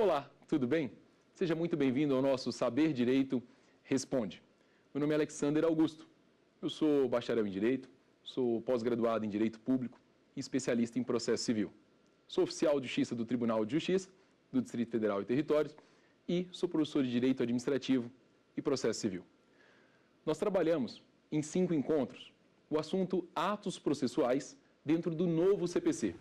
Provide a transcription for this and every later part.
Olá, tudo bem? Seja muito bem-vindo ao nosso Saber Direito Responde. Meu nome é Alexander Augusto. Eu sou bacharel em Direito, sou pós-graduado em Direito Público e especialista em Processo Civil. Sou oficial de Justiça do Tribunal de Justiça do Distrito Federal e Territórios e sou professor de Direito Administrativo e Processo Civil. Nós trabalhamos em 5 encontros o assunto atos processuais dentro do novo CPC.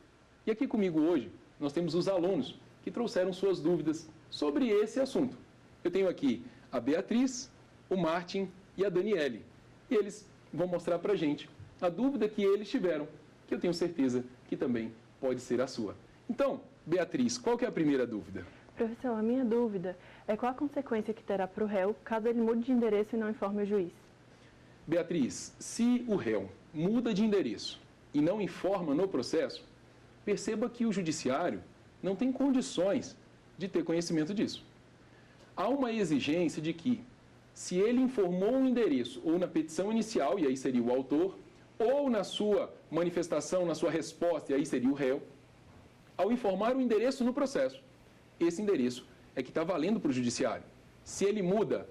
E aqui comigo hoje nós temos os alunos que trouxeram suas dúvidas sobre esse assunto. Eu tenho aqui a Beatriz, o Martin e a Daniele. E eles vão mostrar para a gente a dúvida que eles tiveram, que eu tenho certeza que também pode ser a sua. Então, Beatriz, qual que é a primeira dúvida? Professor, a minha dúvida é qual a consequência que terá para o réu caso ele mude de endereço e não informe o juiz? Beatriz, se o réu muda de endereço e não informa no processo, perceba que o judiciário não tem condições de ter conhecimento disso. Há uma exigência de que, se ele informou um endereço ou na petição inicial, e aí seria o autor, ou na sua manifestação, na sua resposta, e aí seria o réu, ao informar o endereço no processo, esse endereço é que está valendo para o judiciário. Se ele muda,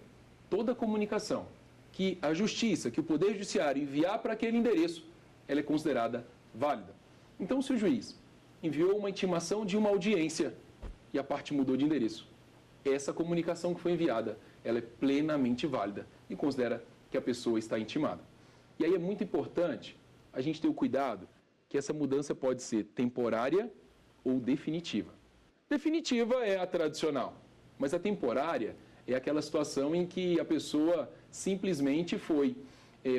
toda a comunicação que a justiça, que o Poder Judiciário enviar para aquele endereço, ela é considerada válida. Então, se o juiz enviou uma intimação de uma audiência e a parte mudou de endereço, essa comunicação que foi enviada, ela é plenamente válida e considera que a pessoa está intimada. E aí é muito importante a gente ter o cuidado que essa mudança pode ser temporária ou definitiva. Definitiva é a tradicional, mas a temporária é aquela situação em que a pessoa simplesmente foi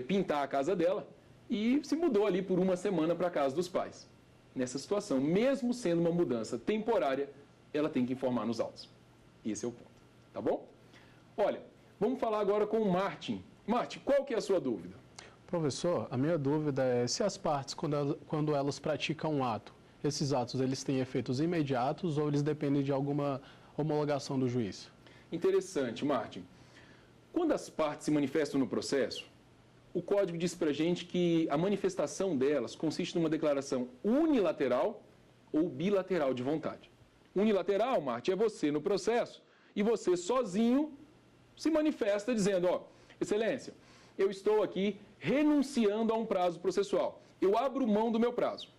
pintar a casa dela e se mudou ali por uma semana para a casa dos pais. Nessa situação, mesmo sendo uma mudança temporária, ela tem que informar nos autos. Esse é o ponto, tá bom? Olha, vamos falar agora com o Martin. Martin, qual que é a sua dúvida? Professor, a minha dúvida é se as partes, quando elas praticam um ato, esses atos eles têm efeitos imediatos ou eles dependem de alguma homologação do juiz? Interessante, Martin. Quando as partes se manifestam no processo, o Código diz para a gente que a manifestação delas consiste numa declaração unilateral ou bilateral de vontade. Unilateral, Martin, é você no processo e você sozinho se manifesta dizendo, ó, Excelência, eu estou aqui renunciando a um prazo processual. Eu abro mão do meu prazo.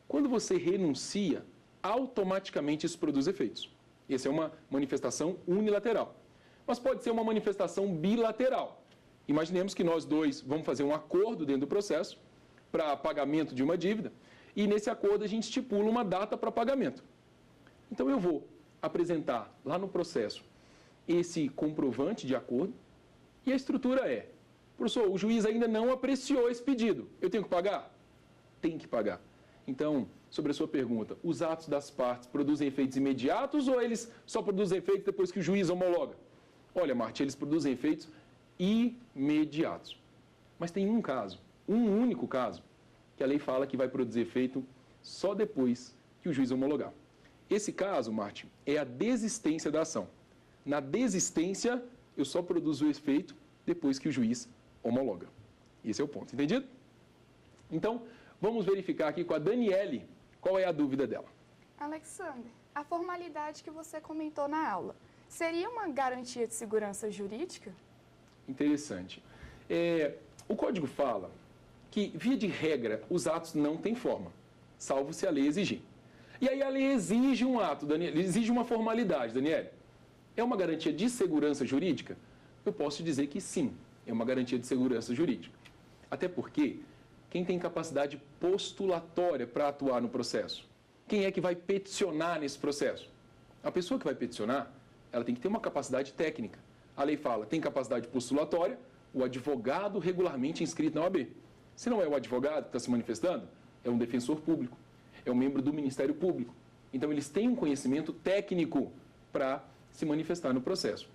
Quando você renuncia, automaticamente isso produz efeitos. Essa é uma manifestação unilateral. Mas pode ser uma manifestação bilateral. Imaginemos que nós dois vamos fazer um acordo dentro do processo para pagamento de uma dívida e nesse acordo a gente estipula uma data para pagamento. Então eu vou apresentar lá no processo esse comprovante de acordo e a estrutura é, professor, o juiz ainda não apreciou esse pedido, eu tenho que pagar? Tem que pagar. Então, sobre a sua pergunta, os atos das partes produzem efeitos imediatos ou eles só produzem efeitos depois que o juiz homologa? Olha, Martim, eles produzem efeitos imediatos. Mas tem um caso, um único caso, que a lei fala que vai produzir efeito só depois que o juiz homologar. Esse caso, Martin, é a desistência da ação. Na desistência, eu só produzo o efeito depois que o juiz homologa. Esse é o ponto, entendido? Então, vamos verificar aqui com a Daniele qual é a dúvida dela. Alexander, a formalidade que você comentou na aula, seria uma garantia de segurança jurídica? Interessante. O Código fala que, via de regra, os atos não têm forma, salvo se a lei exigir. E aí a lei exige um ato, Daniele, exige uma formalidade, Daniele. É uma garantia de segurança jurídica? Eu posso dizer que sim, é uma garantia de segurança jurídica. Até porque, quem tem capacidade postulatória para atuar no processo? Quem é que vai peticionar nesse processo? A pessoa que vai peticionar, ela tem que ter uma capacidade técnica. A lei fala, tem capacidade postulatória, o advogado regularmente inscrito na OAB. Se não é o advogado que está se manifestando, é um defensor público, é um membro do Ministério Público. Então, eles têm um conhecimento técnico para se manifestar no processo.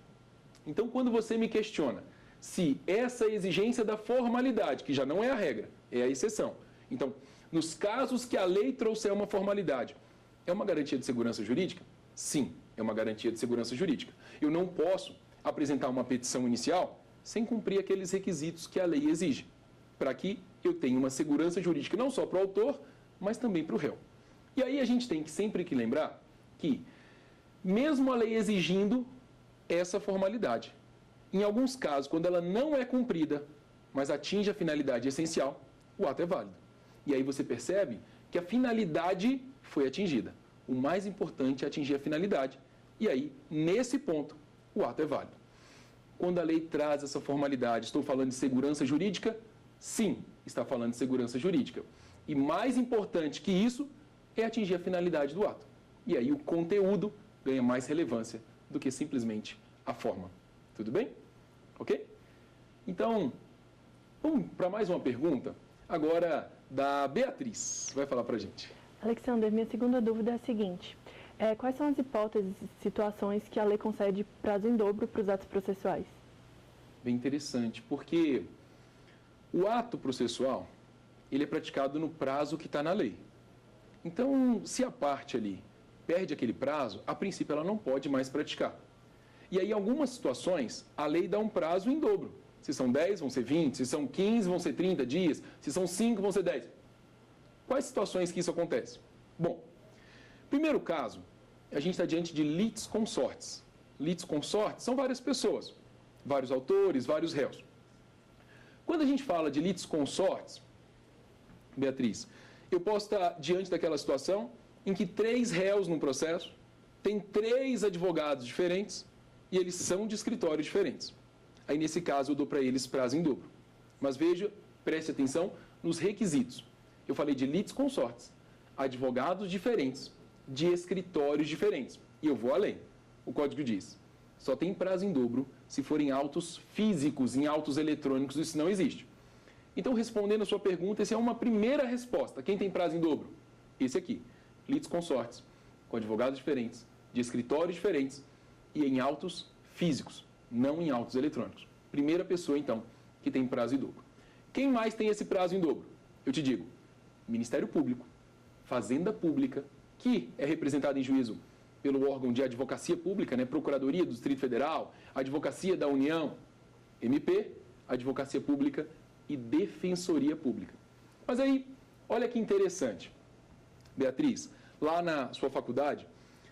Então, quando você me questiona se essa exigência da formalidade, que já não é a regra, é a exceção. Então, nos casos que a lei trouxer uma formalidade, é uma garantia de segurança jurídica? Sim, é uma garantia de segurança jurídica. Eu não posso apresentar uma petição inicial sem cumprir aqueles requisitos que a lei exige, para que eu tenha uma segurança jurídica não só para o autor, mas também para o réu. E aí a gente tem que sempre que lembrar que mesmo a lei exigindo essa formalidade. Em alguns casos, quando ela não é cumprida, mas atinge a finalidade essencial, o ato é válido. E aí você percebe que a finalidade foi atingida. O mais importante é atingir a finalidade. E aí, nesse ponto, o ato é válido. Quando a lei traz essa formalidade, estou falando de segurança jurídica? Sim, está falando de segurança jurídica. E mais importante que isso é atingir a finalidade do ato. E aí o conteúdo ganha mais relevância do que simplesmente a forma. Tudo bem? Ok? Então, vamos para mais uma pergunta. Agora, da Beatriz. Vai falar para a gente. Alexander, minha segunda dúvida é a seguinte. Quais são as hipóteses e situações que a lei concede prazo em dobro para os atos processuais? Bem interessante, porque o ato processual, ele é praticado no prazo que está na lei. Então, se a parte ali perde aquele prazo, a princípio ela não pode mais praticar. E aí, em algumas situações, a lei dá um prazo em dobro. Se são 10, vão ser 20. Se são 15, vão ser 30 dias. Se são 5, vão ser 10. Quais situações que isso acontece? Bom, primeiro caso, a gente está diante de litisconsortes. Litisconsortes são várias pessoas, vários autores, vários réus. Quando a gente fala de litisconsortes, Beatriz, eu posso estar diante daquela situação em que 3 réus no processo, tem 3 advogados diferentes e eles são de escritórios diferentes. Aí, nesse caso, eu dou para eles prazo em dobro. Mas veja, preste atenção nos requisitos. Eu falei de litisconsortes, advogados diferentes, de escritórios diferentes. E eu vou além. O código diz, só tem prazo em dobro se forem autos físicos, em autos eletrônicos, isso não existe. Então, respondendo a sua pergunta, essa é uma primeira resposta. Quem tem prazo em dobro? Esse aqui, litisconsortes, com advogados diferentes, de escritórios diferentes e em autos físicos, não em autos eletrônicos. Primeira pessoa, então, que tem prazo em dobro. Quem mais tem esse prazo em dobro? Eu te digo, Ministério Público, Fazenda Pública, que é representado em juízo pelo órgão de advocacia pública, né, Procuradoria do Distrito Federal, Advocacia da União, MP, Advocacia Pública e Defensoria Pública. Mas aí, olha que interessante, Beatriz, lá na sua faculdade,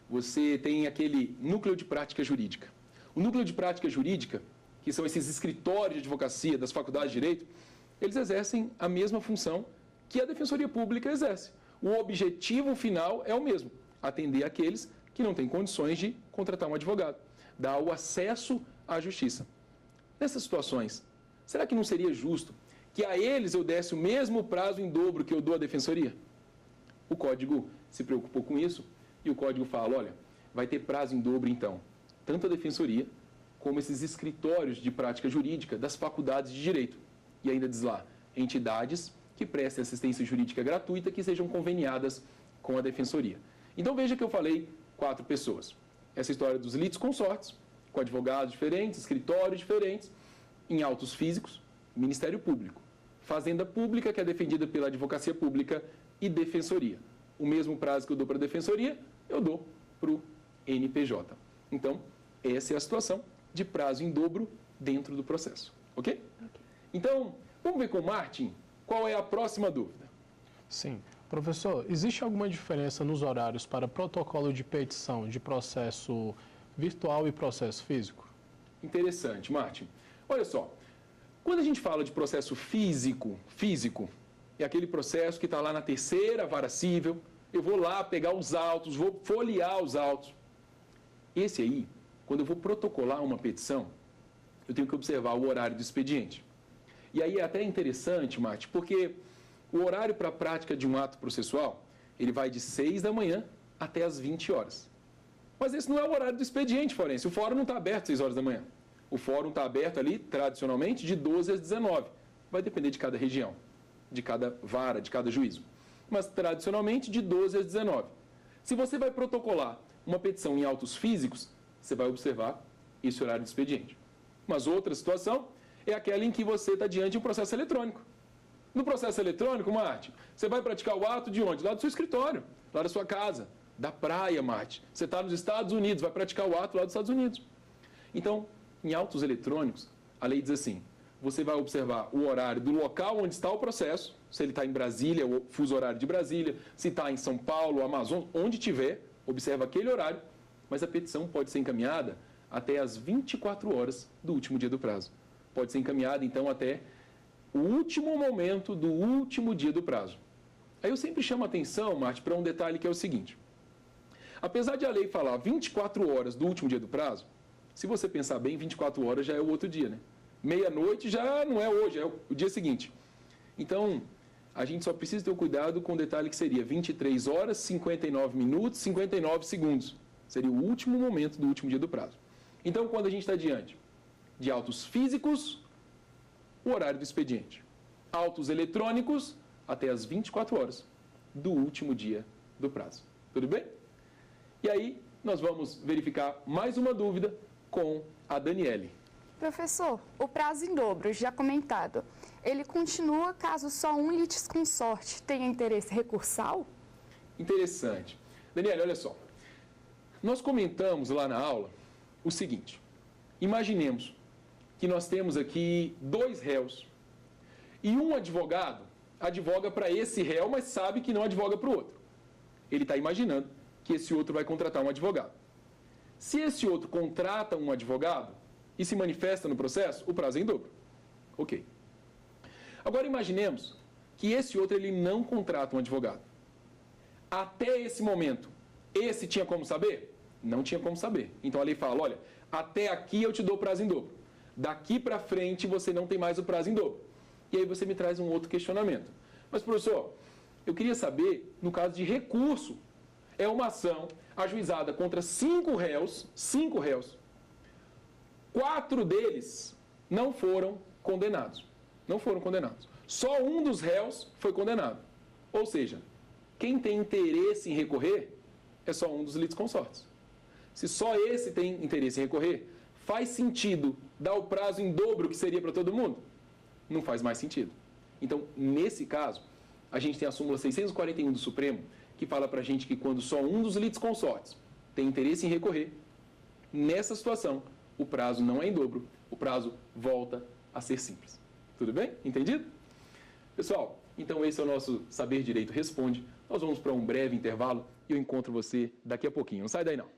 você tem aquele núcleo de prática jurídica. O núcleo de prática jurídica, que são esses escritórios de advocacia das faculdades de direito, eles exercem a mesma função que a Defensoria Pública exerce. O objetivo final é o mesmo, atender aqueles que não têm condições de contratar um advogado, dar o acesso à justiça. Nessas situações, será que não seria justo que a eles eu desse o mesmo prazo em dobro que eu dou à Defensoria? O Código se preocupou com isso e o Código fala, olha, vai ter prazo em dobro então, tanto a Defensoria como esses escritórios de prática jurídica das faculdades de direito. E ainda diz lá, entidades que prestem assistência jurídica gratuita que sejam conveniadas com a Defensoria. Então veja que eu falei 4 pessoas. Essa história dos litisconsortes, com advogados diferentes, escritórios diferentes, em autos físicos, Ministério Público, Fazenda Pública, que é defendida pela Advocacia Pública e Defensoria. O mesmo prazo que eu dou para a Defensoria, eu dou para o NPJ. Então, essa é a situação de prazo em dobro dentro do processo. Ok? Então, vamos ver com o Martin qual é a próxima dúvida. Sim. Professor, existe alguma diferença nos horários para protocolo de petição de processo virtual e processo físico? Interessante, Martin. Olha só, quando a gente fala de processo físico, é aquele processo que está lá na 3ª vara cível, eu vou lá pegar os autos, vou folhear os autos. Esse aí, quando eu vou protocolar uma petição, eu tenho que observar o horário do expediente. E aí é até interessante, Martin, porque o horário para a prática de um ato processual, ele vai de 6 da manhã até as 20 horas. Mas esse não é o horário do expediente forense. O fórum não está aberto às 6 horas da manhã. O fórum está aberto ali, tradicionalmente, de 12 às 19. Vai depender de cada região, de cada vara, de cada juízo. Mas, tradicionalmente, de 12 às 19. Se você vai protocolar uma petição em autos físicos, você vai observar esse horário do expediente. Mas outra situação é aquela em que você está diante de um processo eletrônico. No processo eletrônico, Marte, você vai praticar o ato de onde? Lá do seu escritório, lá da sua casa, da praia, Marte. Você está nos Estados Unidos, vai praticar o ato lá dos Estados Unidos. Então, em autos eletrônicos, a lei diz assim, você vai observar o horário do local onde está o processo, se ele está em Brasília, o fuso horário de Brasília, se está em São Paulo, Amazonas, onde tiver, observa aquele horário mas a petição pode ser encaminhada até as 24 horas do último dia do prazo. Pode ser encaminhada, então, até o último momento do último dia do prazo. Aí eu sempre chamo a atenção, Marte, para um detalhe que é o seguinte. Apesar de a lei falar 24 horas do último dia do prazo, se você pensar bem, 24 horas já é o outro dia, né? Meia-noite já não é hoje, é o dia seguinte. Então, a gente só precisa ter o cuidado com o detalhe que seria 23 horas, 59 minutos, 59 segundos. Seria o último momento do último dia do prazo. Então, quando a gente está diante de autos físicos, o horário do expediente. Autos eletrônicos, até as 24 horas do último dia do prazo. Tudo bem? E aí, nós vamos verificar mais uma dúvida com a Daniele. Professor, o prazo em dobro, já comentado, ele continua caso só um litisconsorte tenha interesse recursal? Interessante. Daniele, olha só. Nós comentamos lá na aula o seguinte. Imaginemos que nós temos aqui 2 réus e um advogado advoga para esse réu, mas sabe que não advoga para o outro. Ele está imaginando que esse outro vai contratar um advogado. Se esse outro contrata um advogado e se manifesta no processo, o prazo é em dobro. Ok. Agora imaginemos que esse outro ele não contrata um advogado. Até esse momento, esse tinha como saber? Não tinha como saber. Então a lei fala, olha, até aqui eu te dou prazo em dobro. Daqui para frente você não tem mais o prazo em dobro. E aí você me traz um outro questionamento. Mas, professor, eu queria saber, no caso de recurso, é uma ação ajuizada contra 5 réus, 4 deles não foram condenados. Não foram condenados. Só um dos réus foi condenado. Ou seja, quem tem interesse em recorrer é só um dos litisconsortes. Se só esse tem interesse em recorrer, faz sentido dar o prazo em dobro que seria para todo mundo? Não faz mais sentido. Então, nesse caso, a gente tem a súmula 641 do Supremo, que fala para a gente que quando só um dos litisconsortes tem interesse em recorrer, nessa situação, o prazo não é em dobro, o prazo volta a ser simples. Tudo bem? Entendido? Pessoal, então esse é o nosso Saber Direito Responde. Nós vamos para um breve intervalo e eu encontro você daqui a pouquinho. Não sai daí não.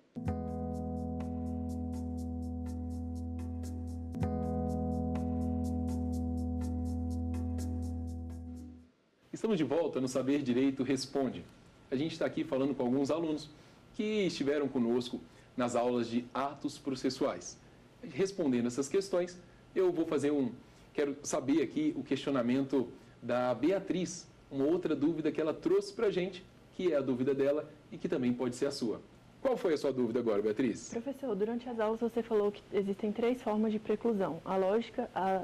Estamos de volta no Saber Direito Responde. A gente está aqui falando com alguns alunos que estiveram conosco nas aulas de atos processuais. Respondendo essas questões, eu vou fazer quero saber aqui o questionamento da Beatriz, uma outra dúvida que ela trouxe para a gente, que é a dúvida dela e que também pode ser a sua. Qual foi a sua dúvida agora, Beatriz? Professor, durante as aulas você falou que existem 3 formas de preclusão, a lógica, a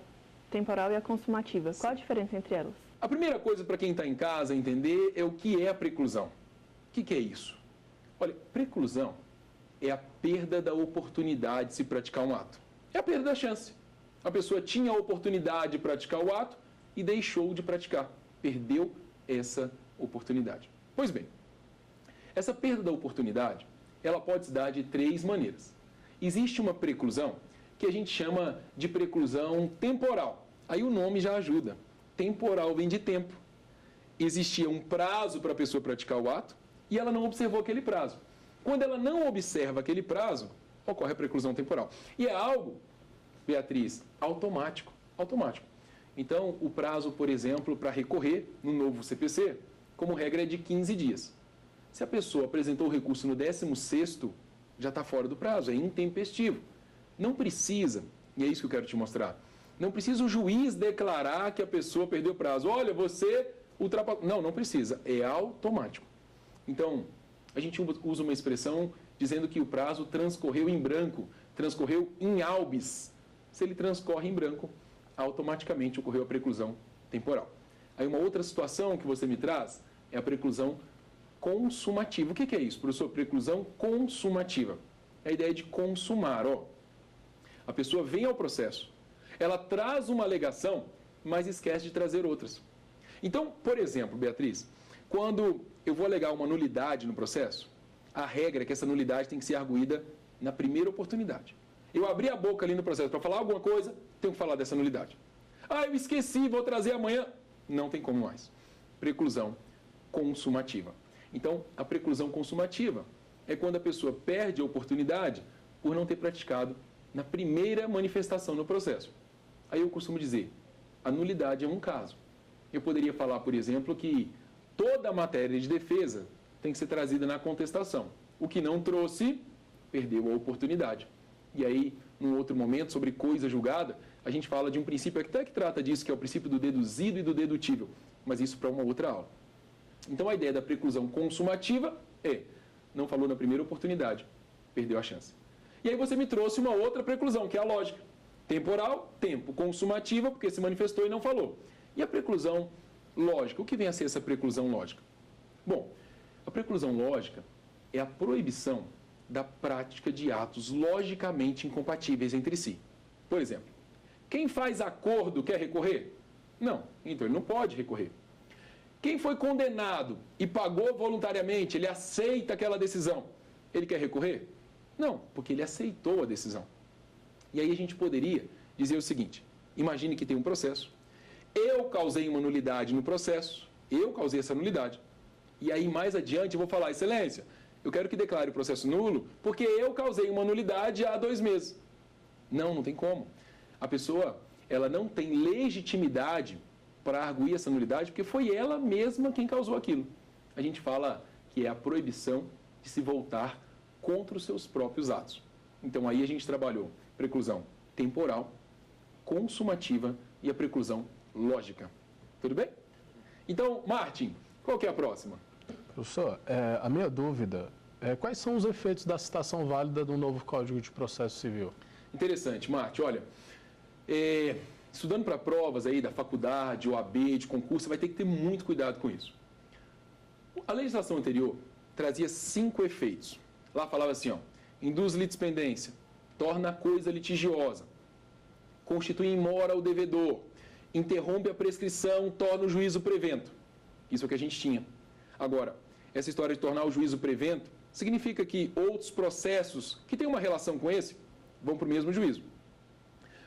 temporal e a consumativa. Qual a diferença entre elas? A primeira coisa para quem está em casa entender é o que é a preclusão. O que é isso? Olha, preclusão é a perda da oportunidade de se praticar um ato. É a perda da chance. A pessoa tinha a oportunidade de praticar o ato e deixou de praticar. Perdeu essa oportunidade. Pois bem, essa perda da oportunidade, ela pode se dar de 3 maneiras. Existe uma preclusão que a gente chama de preclusão temporal. Aí o nome já ajuda. Temporal vem de tempo. Existia um prazo para a pessoa praticar o ato e ela não observou aquele prazo. Quando ela não observa aquele prazo, ocorre a preclusão temporal. E é algo, Beatriz, automático. Então, o prazo, por exemplo, para recorrer no novo CPC, como regra, é de 15 dias. Se a pessoa apresentou o recurso no 16º, já está fora do prazo, é intempestivo. Não precisa, e é isso que eu quero te mostrar, não precisa o juiz declarar que a pessoa perdeu o prazo. Olha, você ultrapassou. Não precisa, é automático. Então, a gente usa uma expressão dizendo que o prazo transcorreu em branco, transcorreu em albis. Se ele transcorre em branco, automaticamente ocorreu a preclusão temporal. Aí uma outra situação que você me traz é a preclusão consumativa. O que é isso, professor? Preclusão consumativa. É a ideia de consumar. A pessoa vem ao processo, ela traz uma alegação, mas esquece de trazer outras. Então, por exemplo, Beatriz, quando eu vou alegar uma nulidade no processo, a regra é que essa nulidade tem que ser arguída na primeira oportunidade. Eu abri a boca ali no processo para falar alguma coisa, tenho que falar dessa nulidade. Eu esqueci, vou trazer amanhã. Não tem como mais. Preclusão consumativa. Então, a preclusão consumativa é quando a pessoa perde a oportunidade por não ter praticado na primeira manifestação no processo. Aí eu costumo dizer, a nulidade é um caso. Eu poderia falar, por exemplo, que toda a matéria de defesa tem que ser trazida na contestação. O que não trouxe, perdeu a oportunidade. E aí, num outro momento, sobre coisa julgada, a gente fala de um princípio até que trata disso, que é o princípio do deduzido e do dedutível. Mas isso para uma outra aula. Então, a ideia da preclusão consumativa é, não falou na primeira oportunidade, perdeu a chance. E aí você me trouxe uma outra preclusão, que é a lógica. Temporal, tempo. Consumativa, porque se manifestou e não falou. E a preclusão lógica? O que vem a ser essa preclusão lógica? Bom, a preclusão lógica é a proibição da prática de atos logicamente incompatíveis entre si. Por exemplo, quem faz acordo quer recorrer? Não, então ele não pode recorrer. Quem foi condenado e pagou voluntariamente, ele aceita aquela decisão, ele quer recorrer? Não, porque ele aceitou a decisão. E aí a gente poderia dizer o seguinte, imagine que tem um processo, eu causei uma nulidade no processo, eu causei essa nulidade, e aí mais adiante eu vou falar, excelência, eu quero que declare o processo nulo porque eu causei uma nulidade há 2 meses. Não, não tem como. A pessoa, ela não tem legitimidade para arguir essa nulidade porque foi ela mesma quem causou aquilo. A gente fala que é a proibição de se voltar contra os seus próprios atos. Então aí a gente trabalhou preclusão temporal, consumativa e a preclusão lógica. Tudo bem? Então, Martin, qual que é a próxima? Professor, a minha dúvida é quais são os efeitos da citação válida do novo Código de Processo Civil? Interessante, Martin. Olha, estudando para provas aí da faculdade, OAB, de concurso, você vai ter que ter muito cuidado com isso. A legislação anterior trazia 5 efeitos. Lá falava assim, ó, induz litispendência, torna a coisa litigiosa, constitui imora o devedor, interrompe a prescrição, torna o juízo prevento. Isso é o que a gente tinha. Agora, essa história de tornar o juízo prevento significa que outros processos que têm uma relação com esse vão para o mesmo juízo.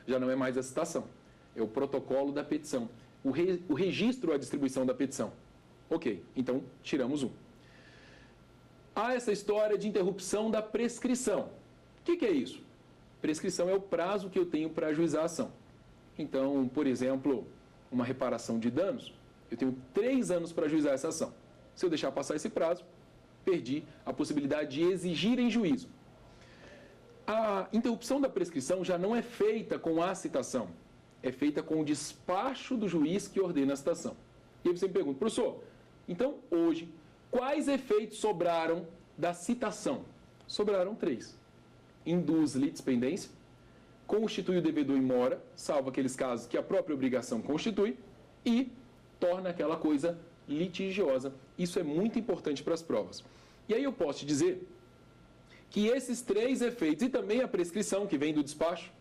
Já não é mais a citação, é o protocolo da petição, o registro à distribuição da petição. Ok, então tiramos um. Há essa história de interrupção da prescrição. O que é isso? Prescrição é o prazo que eu tenho para ajuizar a ação. Então, por exemplo, uma reparação de danos, eu tenho 3 anos para ajuizar essa ação. Se eu deixar passar esse prazo, perdi a possibilidade de exigir em juízo. A interrupção da prescrição já não é feita com a citação, é feita com o despacho do juiz que ordena a citação. E aí você me pergunta, professor, então hoje, quais efeitos sobraram da citação? Sobraram 3. Induz litispendência, constitui o devedor em mora, salvo aqueles casos que a própria obrigação constitui, e torna aquela coisa litigiosa. Isso é muito importante para as provas. E aí eu posso te dizer que esses 3 efeitos, e também a prescrição que vem do despacho,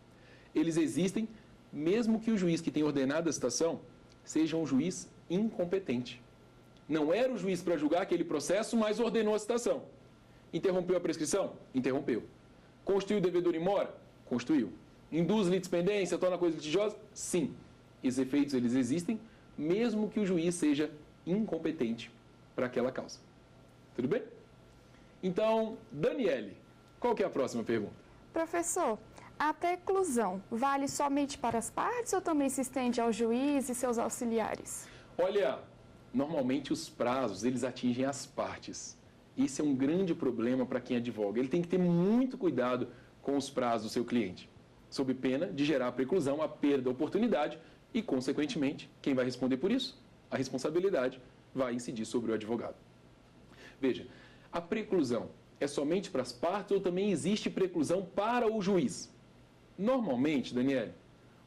eles existem mesmo que o juiz que tem ordenado a citação seja um juiz incompetente. Não era o juiz para julgar aquele processo, mas ordenou a citação. Interrompeu a prescrição? Interrompeu. Constituiu o devedor em mora? Constituiu. Induz litispendência, torna a coisa litigiosa? Sim. Esses efeitos, eles existem, mesmo que o juiz seja incompetente para aquela causa. Tudo bem? Então, Daniele, qual que é a próxima pergunta? Professor, a preclusão vale somente para as partes ou também se estende ao juiz e seus auxiliares? Olha, normalmente os prazos, eles atingem as partes. Esse é um grande problema para quem advoga. Ele tem que ter muito cuidado com os prazos do seu cliente, sob pena de gerar a preclusão, a perda da oportunidade e, consequentemente, quem vai responder por isso? A responsabilidade vai incidir sobre o advogado. Veja, a preclusão é somente para as partes ou também existe preclusão para o juiz? Normalmente, Daniele,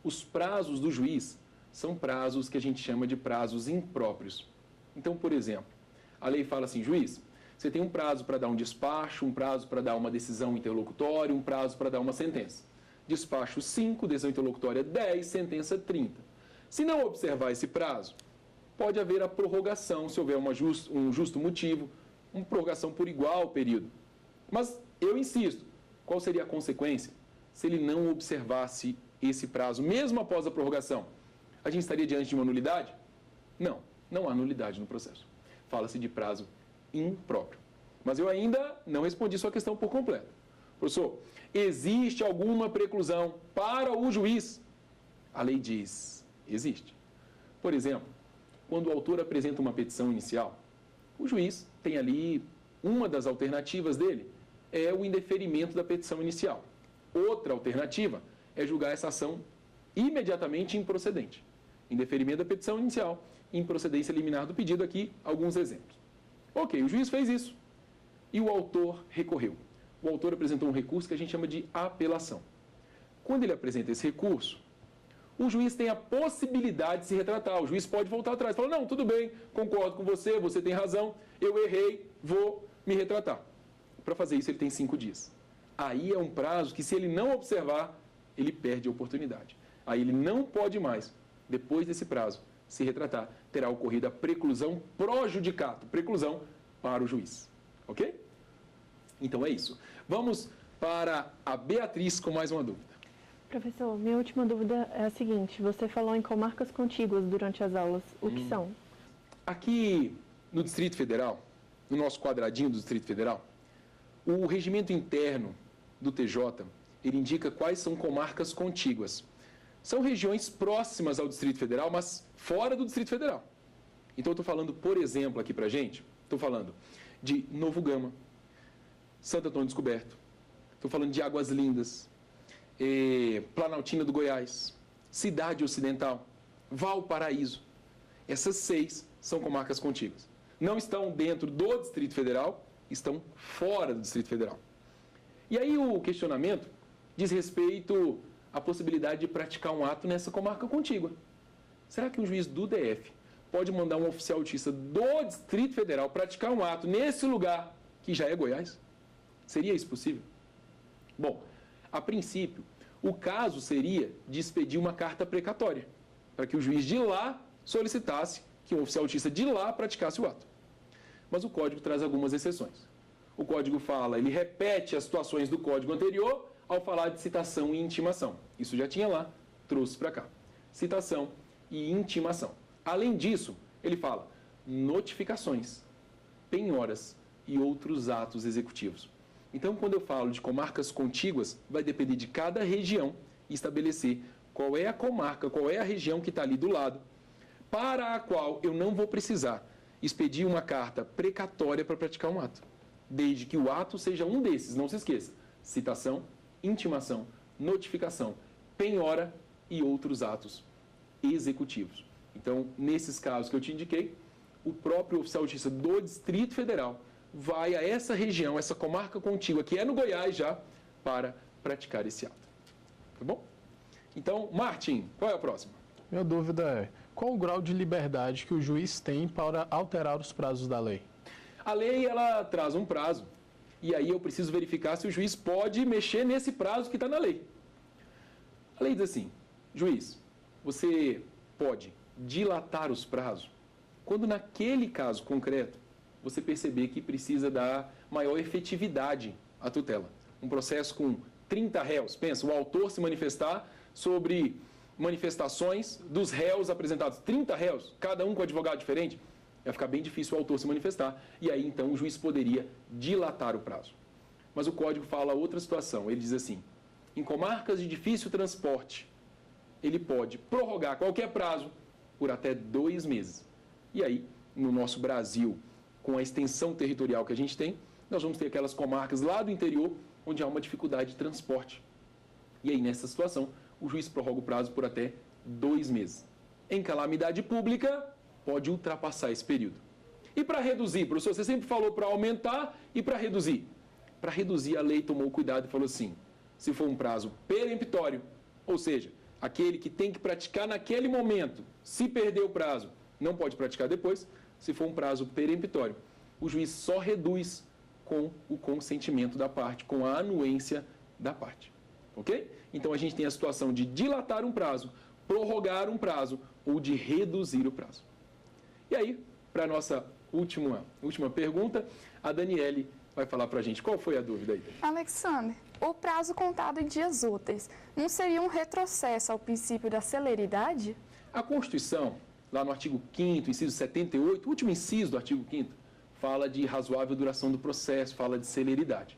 os prazos do juiz são prazos que a gente chama de prazos impróprios. Então, por exemplo, a lei fala assim, juiz, você tem um prazo para dar um despacho, um prazo para dar uma decisão interlocutória, um prazo para dar uma sentença. Despacho 5, decisão interlocutória 10, sentença 30. Se não observar esse prazo, pode haver a prorrogação, se houver um justo motivo, uma prorrogação por igual período. Mas eu insisto, qual seria a consequência se ele não observasse esse prazo, mesmo após a prorrogação? A gente estaria diante de uma nulidade? Não, não há nulidade no processo. Fala-se de prazo impróprio. Mas eu ainda não respondi sua questão por completo. Professor, existe alguma preclusão para o juiz? A lei diz, existe. Por exemplo, quando o autor apresenta uma petição inicial, o juiz tem ali, uma das alternativas dele é o indeferimento da petição inicial. Outra alternativa é julgar essa ação imediatamente improcedente. Indeferimento da petição inicial, improcedência liminar do pedido, aqui alguns exemplos. Ok, o juiz fez isso e o autor recorreu. O autor apresentou um recurso que a gente chama de apelação. Quando ele apresenta esse recurso, o juiz tem a possibilidade de se retratar. O juiz pode voltar atrás e falar, não, tudo bem, concordo com você, você tem razão, eu errei, vou me retratar. Para fazer isso, ele tem 5 dias. Aí é um prazo que, se ele não observar, ele perde a oportunidade. Aí ele não pode mais, depois desse prazo, se retratar. Terá ocorrido a preclusão pro judicato, preclusão para o juiz. Ok? Então é isso. Vamos para a Beatriz com mais uma dúvida. Professor, minha última dúvida é a seguinte. Você falou em comarcas contíguas durante as aulas. O que são? Aqui no Distrito Federal, no nosso quadradinho do Distrito Federal, o regimento interno do TJ, ele indica quais são comarcas contíguas. São regiões próximas ao Distrito Federal, mas fora do Distrito Federal. Então, eu estou falando, por exemplo, aqui para a gente, estou falando de Novo Gama, Santo Antônio Descoberto, estou falando de Águas Lindas, Planaltina do Goiás, Cidade Ocidental, Valparaíso. Essas 6 são comarcas contíguas. Não estão dentro do Distrito Federal, estão fora do Distrito Federal. E aí o questionamento diz respeito à possibilidade de praticar um ato nessa comarca contígua. Será que um juiz do DF pode mandar um oficial de justiça do Distrito Federal praticar um ato nesse lugar que já é Goiás? Seria isso possível? Bom, a princípio, o caso seria de expedir uma carta precatória, para que o juiz de lá solicitasse que um oficial de justiça de lá praticasse o ato. Mas o Código traz algumas exceções. O Código fala, ele repete as situações do Código anterior ao falar de citação e intimação. Isso já tinha lá, trouxe para cá. Citação e intimação. Além disso, ele fala notificações, penhoras e outros atos executivos. Então, quando eu falo de comarcas contíguas, vai depender de cada região estabelecer qual é a comarca, qual é a região que está ali do lado, para a qual eu não vou precisar expedir uma carta precatória para praticar um ato, desde que o ato seja um desses, não se esqueça, citação, intimação, notificação, penhora e outros atos executivos. Então, nesses casos que eu te indiquei, o próprio oficial de justiça do Distrito Federal vai a essa região, essa comarca contígua, que é no Goiás já, para praticar esse ato. Tá bom? Então, Martim, qual é a próxima? Minha dúvida é, qual o grau de liberdade que o juiz tem para alterar os prazos da lei? A lei, ela traz um prazo, e aí eu preciso verificar se o juiz pode mexer nesse prazo que está na lei. A lei diz assim, juiz, você pode dilatar os prazos quando naquele caso concreto você perceber que precisa dar maior efetividade à tutela. Um processo com 30 réus, pensa, o autor se manifestar sobre manifestações dos réus apresentados. 30 réus, cada um com advogado diferente, vai ficar bem difícil o autor se manifestar, e aí então o juiz poderia dilatar o prazo. Mas o Código fala outra situação, ele diz assim, em comarcas de difícil transporte, ele pode prorrogar qualquer prazo por até 2 meses. E aí, no nosso Brasil, com a extensão territorial que a gente tem, nós vamos ter aquelas comarcas lá do interior, onde há uma dificuldade de transporte. E aí, nessa situação, o juiz prorroga o prazo por até 2 meses. Em calamidade pública, pode ultrapassar esse período. E para reduzir, professor, você sempre falou para aumentar e para reduzir. Para reduzir, a lei tomou cuidado e falou assim, se for um prazo peremptório, ou seja, aquele que tem que praticar naquele momento, se perder o prazo, não pode praticar depois. Se for um prazo peremptório, o juiz só reduz com o consentimento da parte, com a anuência da parte. Ok? Então, a gente tem a situação de dilatar um prazo, prorrogar um prazo ou de reduzir o prazo. E aí, para a nossa última pergunta, a Daniele vai falar para a gente. Qual foi a dúvida aí? Alexandre, o prazo contado em dias úteis não seria um retrocesso ao princípio da celeridade? A Constituição, lá no artigo 5º, inciso 78, o último inciso do artigo 5º, fala de razoável duração do processo, fala de celeridade.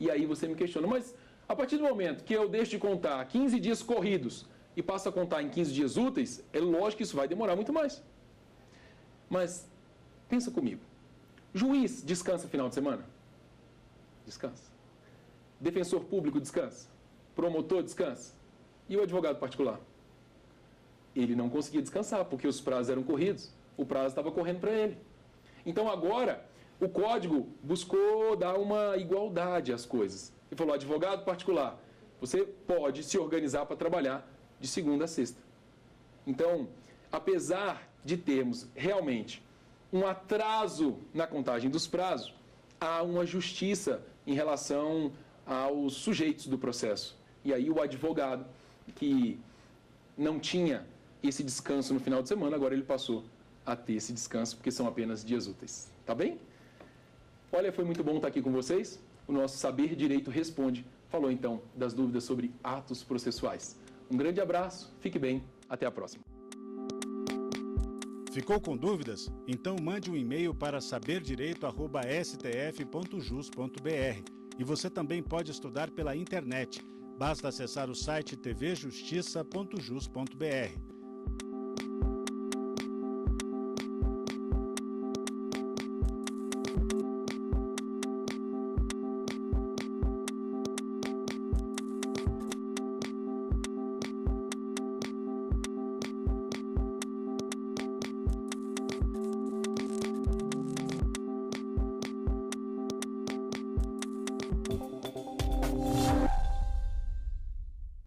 E aí você me questiona, mas a partir do momento que eu deixo de contar 15 dias corridos e passo a contar em 15 dias úteis, é lógico que isso vai demorar muito mais. Mas pensa comigo, juiz descansa final de semana? Descansa. Defensor público descansa? Promotor descansa? E o advogado particular? Ele não conseguia descansar, porque os prazos eram corridos, o prazo estava correndo para ele. Então agora, o Código buscou dar uma igualdade às coisas. Ele falou, advogado particular, você pode se organizar para trabalhar de segunda a sexta. Então, apesar de termos realmente um atraso na contagem dos prazos, há uma justiça em relação aos sujeitos do processo. E aí o advogado, que não tinha esse descanso no final de semana, agora ele passou a ter esse descanso, porque são apenas dias úteis. Tá bem? Olha, foi muito bom estar aqui com vocês. O nosso Saber Direito Responde falou então das dúvidas sobre atos processuais. Um grande abraço, fique bem, até a próxima. Ficou com dúvidas? Então mande um e-mail para saberdireito@stf.jus.br. E você também pode estudar pela internet. Basta acessar o site tvjustiça.jus.br.